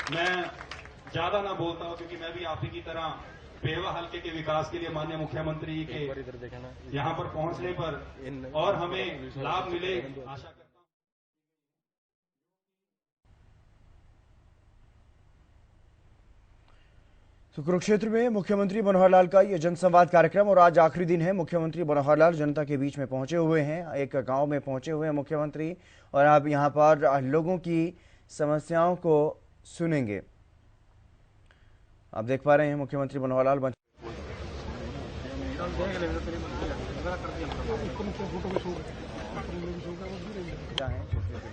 मैं ज्यादा ना बोलता हूं क्योंकि मैं भी आप ही की तरह पेहवा हल्के के विकास के लिए माननीय मुख्यमंत्री के यहां पर पहुंचने पर और हमें लाभ मिले आशा करता हूं। तो कुरुक्षेत्र में मुख्यमंत्री मनोहर लाल का ये जनसंवाद कार्यक्रम और आज आखिरी दिन है। मुख्यमंत्री मनोहर लाल जनता के बीच में पहुंचे हुए हैं, एक गांव में पहुंचे हुए हैं मुख्यमंत्री, और आप यहां पर लोगों की समस्याओं को सुनेंगे। आप देख पा रहे हैं मुख्यमंत्री मनोहर लाल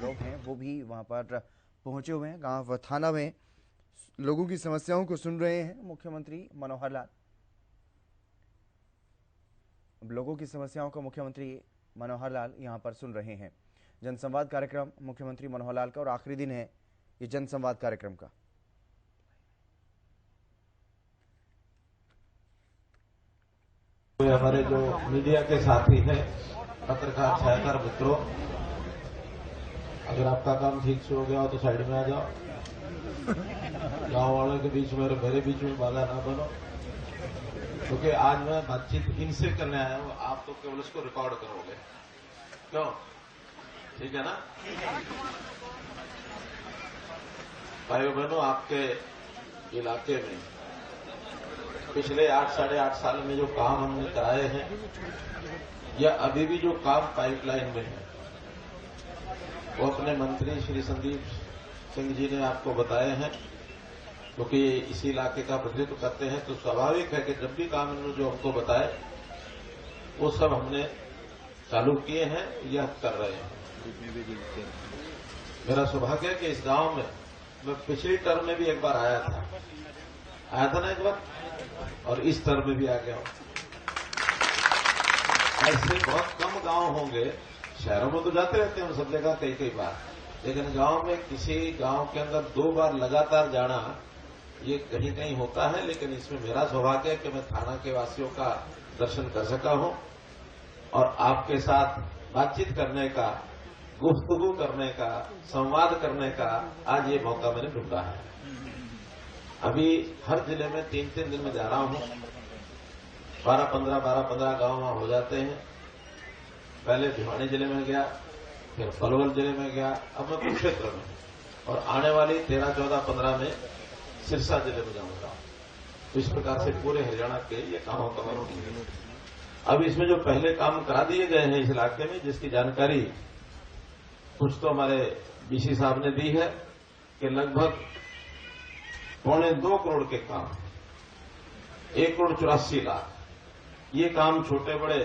लोग हैं वो भी वहां पर पहुंचे हुए हैं। गांव थाना में लोगों की समस्याओं को सुन रहे हैं मुख्यमंत्री मनोहर लाल। अब लोगों की समस्याओं को मुख्यमंत्री मनोहर लाल यहां पर सुन रहे हैं। जनसंवाद कार्यक्रम मुख्यमंत्री मनोहर लाल का और आखिरी दिन है ये जनसंवाद कार्यक्रम का। हमारे जो मीडिया के साथी हैं, पत्रकार छायाकार मित्रों, अगर आपका काम ठीक से हो गया हो तो साइड में आ जाओ। गांव वालों के बीच में और मेरे बीच में बाधा ना बनो, क्योंकि आज मैं बातचीत इनसे करने आया हूं। आप तो केवल इसको रिकॉर्ड करोगे, क्यों? ठीक है ना भाइयों बहनों? आपके इलाके में पिछले 8-8.5 साल में जो काम हमने कराए हैं या अभी भी जो काम पाइपलाइन में है, वो अपने मंत्री श्री संदीप सिंह जी ने आपको बताए हैं, क्योंकि इसी इलाके का प्रतिनिधित्व करते हैं। तो स्वाभाविक है कि जब भी काम इन्होंने जो हमको बताए वो सब हमने चालू किए हैं या कर रहे हैं। मेरा सौभाग्य है कि इस गांव में मैं पिछली टर्म में भी एक बार आया था ना एक बार, और इस टर्म में भी आ गया हूं। ऐसे बहुत कम गांव होंगे, शहरों में तो जाते रहते हैं सब जगह कई बार, लेकिन गांव में किसी गांव के अंदर 2 बार लगातार जाना ये कहीं कहीं होता है। लेकिन इसमें मेरा सौभाग्य है कि मैं थाना के वासियों का दर्शन कर सका हूं और आपके साथ बातचीत करने का, गुफ्तगू करने का, संवाद करने का आज ये मौका मैंने ढूंढा है। अभी हर जिले में 3-3 दिन में जा रहा हूं। 12-15 गांव वहां हो जाते हैं। पहले भिवानी जिले में गया, फिर पलवल जिले में गया, अब मैं कुरुक्षेत्र में, और आने वाली 13-14-15 में सिरसा जिले में जाऊंगा। तो इस प्रकार से पूरे हरियाणा के ये कामों का मैं अब इसमें जो पहले काम करा दिए गए हैं इस इलाके में, जिसकी जानकारी कुछ तो हमारे डीसी साहब ने दी है कि लगभग 2.25 करोड़ के काम, 1,84,00,000। ये काम छोटे बड़े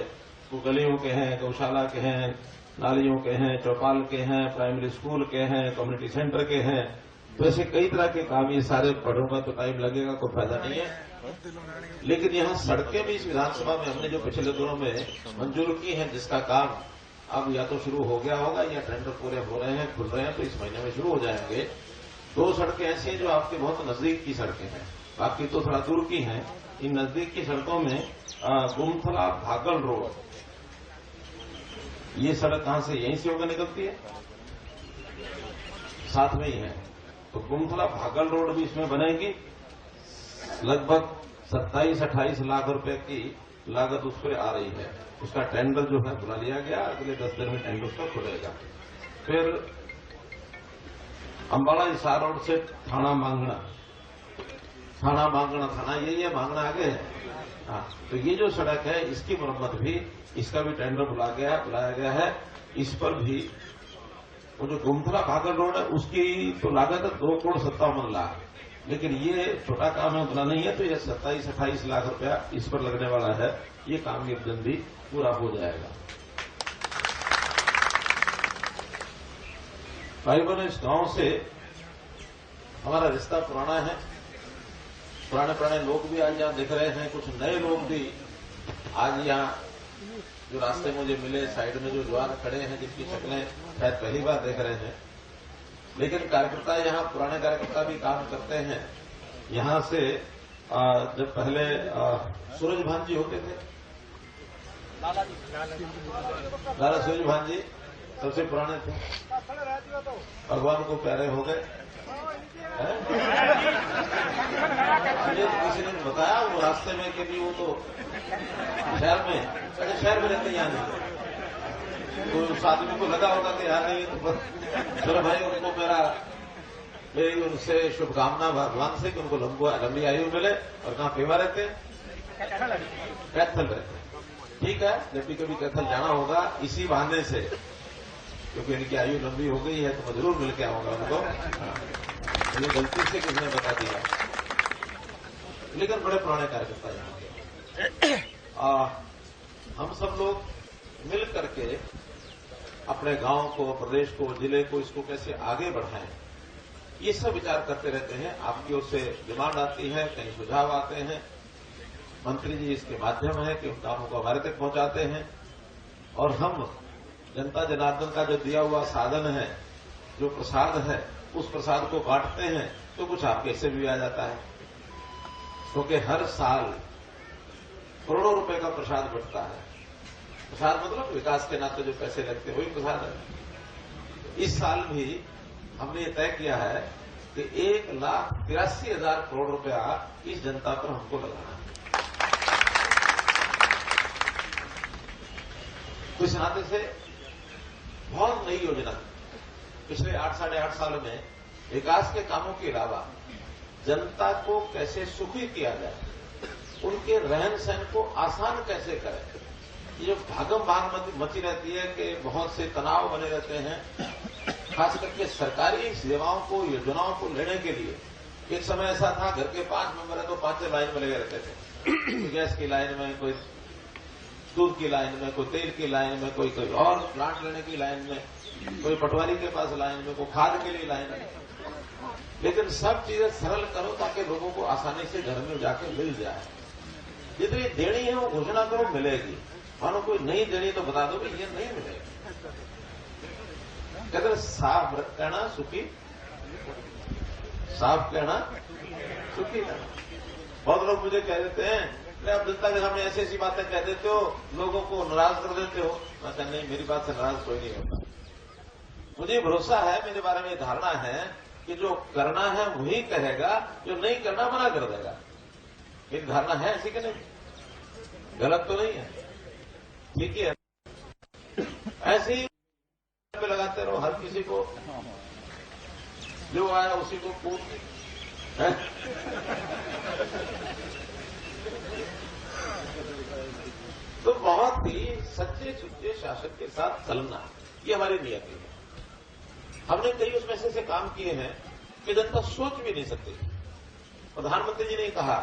गलियों के हैं, गौशाला के हैं, नालियों के हैं, चौपाल के हैं, प्राइमरी स्कूल के हैं, कम्युनिटी सेंटर के हैं। तो ऐसे कई तरह के काम, ये सारे पढ़ूंगा तो टाइम लगेगा, कोई फायदा नहीं है। लेकिन यहाँ सड़कें भी इस विधानसभा में हमने जो पिछले दिनों में मंजूर की हैं, जिसका काम अब या तो शुरू हो गया होगा या टेंडर पूरे हो रहे हैं, खुल रहे हैं, तो इस महीने में शुरू हो जाएंगे। 2 सड़कें ऐसी हैं जो आपके बहुत नजदीक की सड़कें हैं, बाकी तो थोड़ा दूर की हैं। इन नजदीक की सड़कों में गुमथला भागल रोड, ये सड़क कहां से, यहीं से होकर निकलती है, साथ में ही है। तो गुमथला भागल रोड भी इसमें बनेगी। लगभग 27-28 लाख रुपए की लागत उस पर आ रही है। उसका टेंडर जो है बुला लिया गया, अगले 10 दिन में टेंडर उसका खुलेगा। फिर अंबाला हिसार रोड से थाना मांगना थाना, यही है, मांगना आगे है। हाँ, तो ये जो सड़क है इसकी मरम्मत भी, इसका भी टेंडर बुलाया गया है। इस पर भी वो जो गुमथला भागल रोड है उसकी तो लागत है 2,57,00,000, लेकिन ये छोटा काम है, उतना नहीं है। तो ये 27-28 लाख रुपया इस पर लगने वाला है। ये काम एक जल्दी पूरा हो जाएगा। भाई बहनों, इस गांव से हमारा रिश्ता पुराना है। पुराने लोग भी आज यहां दिख रहे हैं, कुछ नए लोग भी आज यहां जो रास्ते मुझे मिले, साइड में जो जवान खड़े हैं जिनकी शक्लें शायद पहली बार देख रहे हैं। लेकिन कार्यकर्ता यहाँ, पुराने कार्यकर्ता भी काम करते हैं। यहाँ से जब पहले सूरज भान जी होते थे, लाला सूरज भान जी सबसे पुराने थे, भगवान को प्यारे हो गए। मुझे किसी ने बताया वो रास्ते में कि भी वो तो शहर में रहते यहाँ नहीं, तो उस आदमी को लगा होगा कि यहाँ नहीं, तो चलो भाई उनको मेरी उनसे शुभकामना भगवान से कि उनको लंबी आयु मिले। और कहाँ पेवा रहते हैं? कैथल रहते हैं। ठीक है, जब भी कभी कैथल जाना होगा इसी बहाने से, क्योंकि इनकी आयु लंबी हो गई है तो मैं जरूर मिल के आऊंगा उनको। मुझे गलती से किसने बता दिया, लेकिन बड़े पुराने कार्यकर्ता यहाँ हम सब लोग मिल करके अपने गांव को, प्रदेश को, जिले को, इसको कैसे आगे बढ़ाएं, ये सब विचार करते रहते हैं। आपकी ओर से डिमांड आती है, कहीं सुझाव आते हैं, मंत्री जी इसके माध्यम है कि उन कामों को हमारे तक पहुंचाते हैं, और हम जनता जनार्दन का जो दिया हुआ साधन है, जो प्रसाद है, उस प्रसाद को बांटते हैं तो कुछ आपके हिस्से भी आ जाता है, क्योंकि हर साल करोड़ों रुपए का प्रसाद बंटता है। प्रसाद मतलब विकास के नाते जो पैसे लगते हैं वही प्रसाद है। इस साल भी हमने ये तय किया है कि 1,83,000 करोड़ रुपया इस जनता पर हमको लगाना है। तो इस नाते से बहुत नई योजना, पिछले 8 साढ़े 8 साल में विकास के कामों के अलावा जनता को कैसे सुखी किया जाए, उनके रहन सहन को आसान कैसे करें। ये भागम भाग मची रहती है कि बहुत से तनाव बने रहते हैं, खास करके सरकारी सेवाओं को, योजनाओं को लेने के लिए। एक समय ऐसा था, घर के 5 मेंबर है तो 5 लाइन में लगे रहते थे। गैस की लाइन में, कोई दूध की लाइन में, कोई तेल की लाइन में, कोई और प्लांट लेने की लाइन में, कोई पटवारी के पास लाइन में, कोई खाद के लिए लाइन में। लेकिन सब चीजें सरल करो ताकि लोगों को आसानी से घर में जाके मिल जाए। जितनी देनी है वो घोषणा करो, मिलेगी। मानो कोई नहीं देनी तो बता दो कि ये नहीं मिलेगी। कहते साफ कहना सुखी, साफ कहना सुखी रहना। बहुत लोग मुझे कह देते हैं, आप जनता के सामने ऐसी ऐसी बातें कह देते हो, लोगों को नाराज कर देते हो। मैं कहता नहीं, मेरी बात से नाराज कोई नहीं होता। मुझे भरोसा है, मेरे बारे में धारणा है कि जो करना है वही कहेगा, जो नहीं करना मना कर देगा। मेरी धारणा है ऐसी कि नहीं? गलत तो नहीं है, ठीक है। ऐसे ही पे लगाते रहो, हर किसी को जो आया उसी को कूद। तो बहुत ही सच्चे सुच्चे शासक के साथ चलना, ये हमारी नियति है। हमने कई उसमें से काम किए हैं कि जनता सोच भी नहीं सकती। प्रधानमंत्री जी ने कहा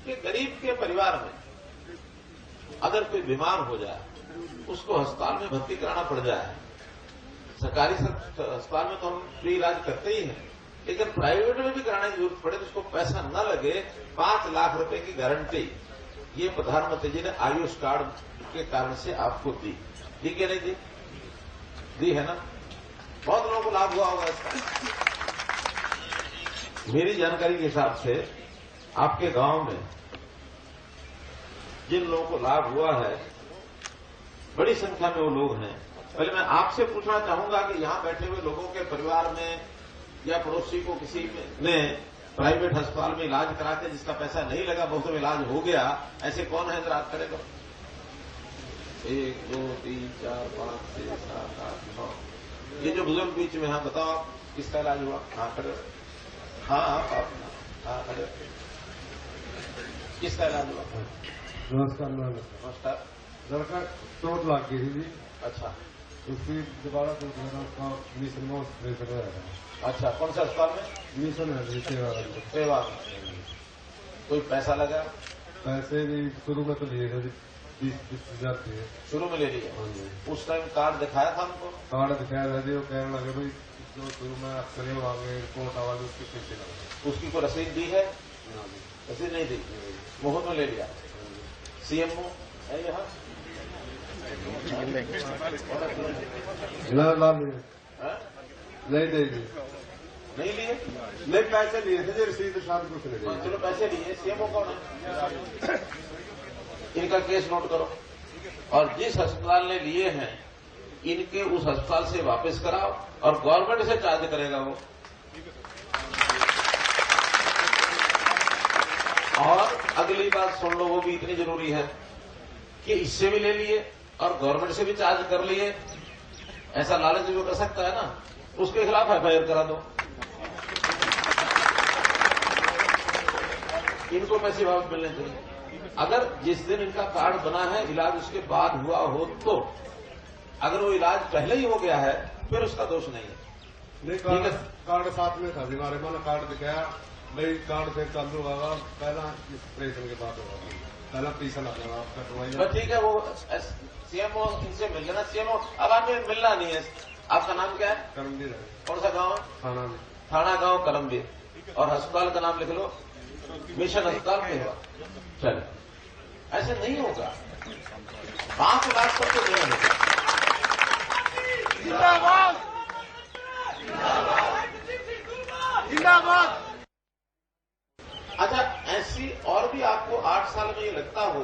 कि गरीब के परिवार में अगर कोई बीमार हो जाए, उसको अस्पताल में भर्ती कराना पड़ जाए, सरकारी अस्पताल में तो हम फ्री इलाज करते ही हैं, लेकिन प्राइवेट में भी कराने की जरूरत पड़े तो उसको पैसा न लगे, 5 लाख रुपए की गारंटी ये प्रधानमंत्री जी ने आयुष कार्ड के कारण से आपको दी कि नहीं दी? दी है ना? बहुत लोगों को लाभ हुआ होगा इसका। मेरी जानकारी के हिसाब से आपके गांव में जिन लोगों को लाभ हुआ है, बड़ी संख्या में वो लोग हैं। पहले मैं आपसे पूछना चाहूंगा कि यहां बैठे हुए लोगों के परिवार में या पड़ोसी को किसी ने प्राइवेट अस्पताल में इलाज करा के जिसका पैसा नहीं लगा, बहुत में इलाज हो गया, ऐसे कौन है जरा करे तो? 1 2 3 4 5 6 7 8 9। ये जो बुजुर्ग बीच में, हाँ बताओ किसका इलाज हुआ? हाँ करो, हाँ करो, किसका इलाज हुआ? नमस्कार। नमस्कार। लड़का चोट लग गई थी। अच्छा, उसकी दोबारा तो उसका मिशन में ऑपरेशन हो रहा है। अच्छा, कौन सा अस्पताल में? मिशन है सेवा। कोई पैसा लगा? पैसे भी शुरू में तो लिए थे 20-25 थे। शुरू में ले लिया? उस टाइम कार्ड दिखाया था हमको? कार्ड दिखाया था, वो कहने लगे भाई जो शुरू में आप करे आगे रिपोर्ट आवाज उसके पैसे लगे। उसकी कोई रसीद दी है? रसीद नहीं दी, मुहूर्त में ले लिया। सीएमओ है यहाँ? नहीं देगी, नहीं लिए? नहीं पैसे लिए थे, रसीद शाम कुछ नहीं दी। चलो पैसे लिए। सीएमओ कौन है? इनका केस नोट करो, और जिस अस्पताल ने लिए हैं इनके उस अस्पताल से वापस कराओ, और गवर्नमेंट से चार्ज करेगा वो। अगली बात सुन लो, वो भी इतनी जरूरी है कि इससे भी ले लिए और गवर्नमेंट से भी चार्ज कर लिए, ऐसा लालच जो कर सकता है ना, उसके खिलाफ एफआईआर करा दो। इनको पैसे वापस मिलने चाहिए। अगर जिस दिन इनका कार्ड बना है, इलाज उसके बाद हुआ हो तो, अगर वो इलाज पहले ही हो गया है फिर उसका दोष नहीं है। नहीं, कार्ड साथ में था बीमारी, मैंने कार्ड दिखाया, भाई कार्ड फिर चालू होगा, पहला ऑपरेशन के बाद होगा, पहला पैसा लगेगा आपका दवाई। ठीक है, वो सीएमओ इनसे मिल लेना। सीएमओ अब आपने मिलना नहीं है। आपका नाम क्या है? करमवीर है। कौन सा गांव है? थाना में। थाना गांव करमवीर। और अस्पताल का नाम लिख लो, मिशन अस्पताल के हुआ। चलो, ऐसे नहीं होगा, 5 लाख तक तो नहीं होगा। जिंदाबाद। अच्छा, ऐसी और भी आपको 8 साल में ये लगता हो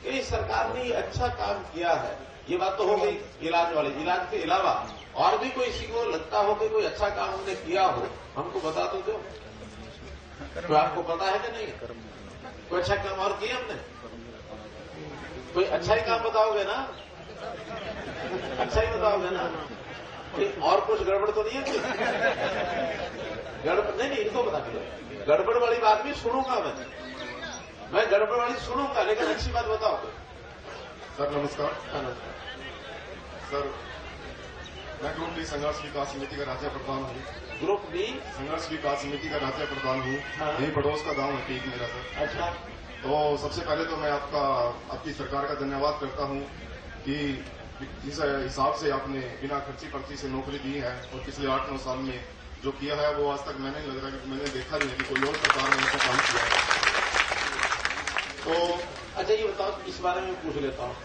कि सरकार ने ये अच्छा काम किया है, ये बात तो हो गई इलाज वाली। इलाज के अलावा और भी कोई किसी को लगता हो कि कोई अच्छा काम हमने किया हो, हमको बता दो। तो आपको पता है कि नहीं? कोई अच्छा काम और किया हमने? कोई अच्छा ही काम बताओगे ना? अच्छा ही बताओगे ना? और कुछ गड़बड़ तो नहीं है? गड़बड़ नहीं, इनको बता दो। गड़बड़ वाली बात भी सुनूंगा मैं गड़बड़ वाली सुनूंगा, लेकिन अच्छी बात बताओ। सर नमस्कार। सर, मैं ग्रुप डी संघर्ष विकास समिति का राज्य प्रधान हूँ। ग्रुप डी संघर्ष विकास समिति का राज्य प्रधान हूँ। हाँ। यही पड़ोस का गांव है पीक मेरा सर। अच्छा, तो सबसे पहले तो मैं आपकी सरकार का धन्यवाद करता हूँ कि जिस हिसाब से आपने बिना खर्ची पर्ची से नौकरी दी है और पिछले 8-9 साल में जो किया है वो आज तक मैंने लग रहा है कि मैंने देखा नहीं कि कोई और सरकार ने ऐसा काम किया है। तो अच्छा ये बताओ, इस बारे में पूछ लेता हूँ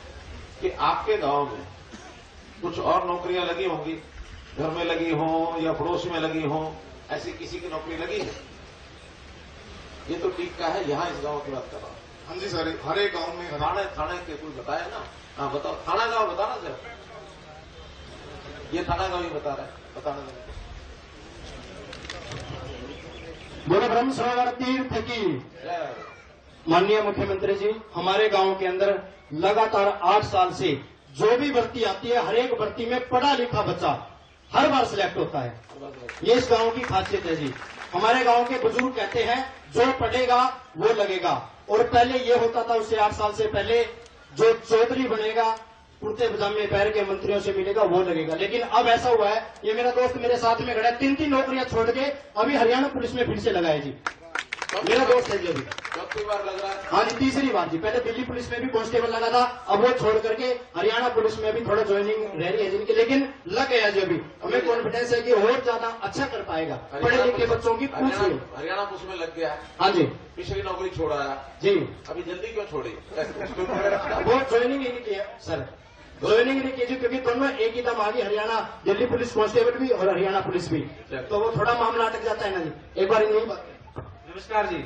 कि आपके गांव में कुछ और नौकरियां लगी होंगी, घर में लगी हो या पड़ोस में लगी हो, ऐसी किसी की नौकरी लगी है? ये तो ठीक का है, यहाँ इस गांव की बात कर रहा हूँ। हाँ जी सर, हर एक गांव में थाने के कोई बताया ना? हाँ बताओ, थाना गांव बताना सर। ये थाना गांव ही बता रहा है, बताना जरा। बोलो ब्रह्म सरोवर तीर्थ की। माननीय मुख्यमंत्री जी, हमारे गांव के अंदर लगातार 8 साल से जो भी भर्ती आती है, हर एक भर्ती में पढ़ा लिखा बच्चा हर बार सिलेक्ट होता है। ये इस गांव की खासियत है जी। हमारे गांव के बुजुर्ग कहते हैं जो पढ़ेगा वो लगेगा। और पहले ये होता था, उससे 8 साल से पहले, जो चौधरी बनेगा, कुर्ते पजामे पहन के मंत्रियों से मिलेगा वो लगेगा। लेकिन अब ऐसा हुआ है, ये मेरा दोस्त मेरे साथ में खड़ा है, 3 नौकरियां छोड़ के अभी हरियाणा पुलिस में फिर से लगा है जी। मेरा दोस्त है जी, अभी चौथी बार लग रहा है। हाँ जी, तीसरी बार जी। पहले दिल्ली पुलिस में भी कांस्टेबल लगा था, अब वो छोड़ करके हरियाणा पुलिस में भी थोड़ा ज्वाइनिंग रह रही है जिनकी, लेकिन लग गया जी। अभी हमें कॉन्फिडेंस है कि और ज्यादा अच्छा कर पाएगा। पढ़े लिखे बच्चों की पूछ लो। हरियाणा पुलिस में लग गया है। हाँ जी, पिछली नौकरी छोड़ा है जी। अभी जल्दी क्यों छोड़ी? वो ज्वाइनिंग ही नहीं किया सर, ज्वाइनिंग नहीं की, क्योंकि दोनों एक ही दम आ गई, हरियाणा दिल्ली पुलिस कांस्टेबल भी और हरियाणा पुलिस भी, तो वो थोड़ा मामला अटक जाता है ना जी। एक बार नहीं बात। नमस्कार जी,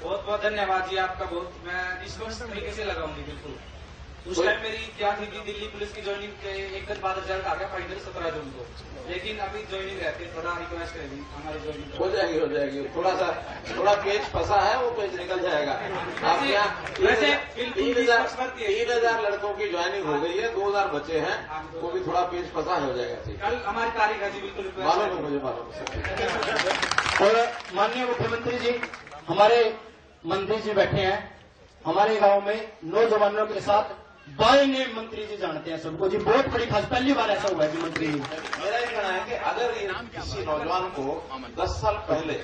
बहुत बहुत धन्यवाद जी आपका। बहुत मैं निष्पक्ष तरीके से लगाऊंगी बिल्कुल। उस टाइम मेरी क्या थी कि दिल्ली पुलिस की ज्वाइनिंग के एक दिन बाद रिजल्ट आ गया फाइनल 17 जून को, लेकिन अभी ज्वाइनिंग रहती है। थोड़ा रिक्वेस्ट है हमारी ज्वाइनिंग हो जाएगी। थोड़ा पेज फंसा है, वो पेज निकल जाएगा। आप यहाँ वैसे 3,000 लड़कों की ज्वाइनिंग हो गई है, 2,000 बच्चे हैं, वो भी थोड़ा पेज फंसा हो जाएगा। कल हमारी तारीख है जी, बिल्कुल मालूम है मुझे, मालूम है। और माननीय मुख्यमंत्री जी, हमारे मंत्री जी बैठे हैं, हमारे गांव में नौजवानों के साथ बाय नेम मंत्री जी जानते हैं सबको जी। बहुत बड़ी खास, पहली बार ऐसा हुआ है जी मंत्री जी। मेरा ये कहना है कि अगर किसी नौजवान को 10 साल पहले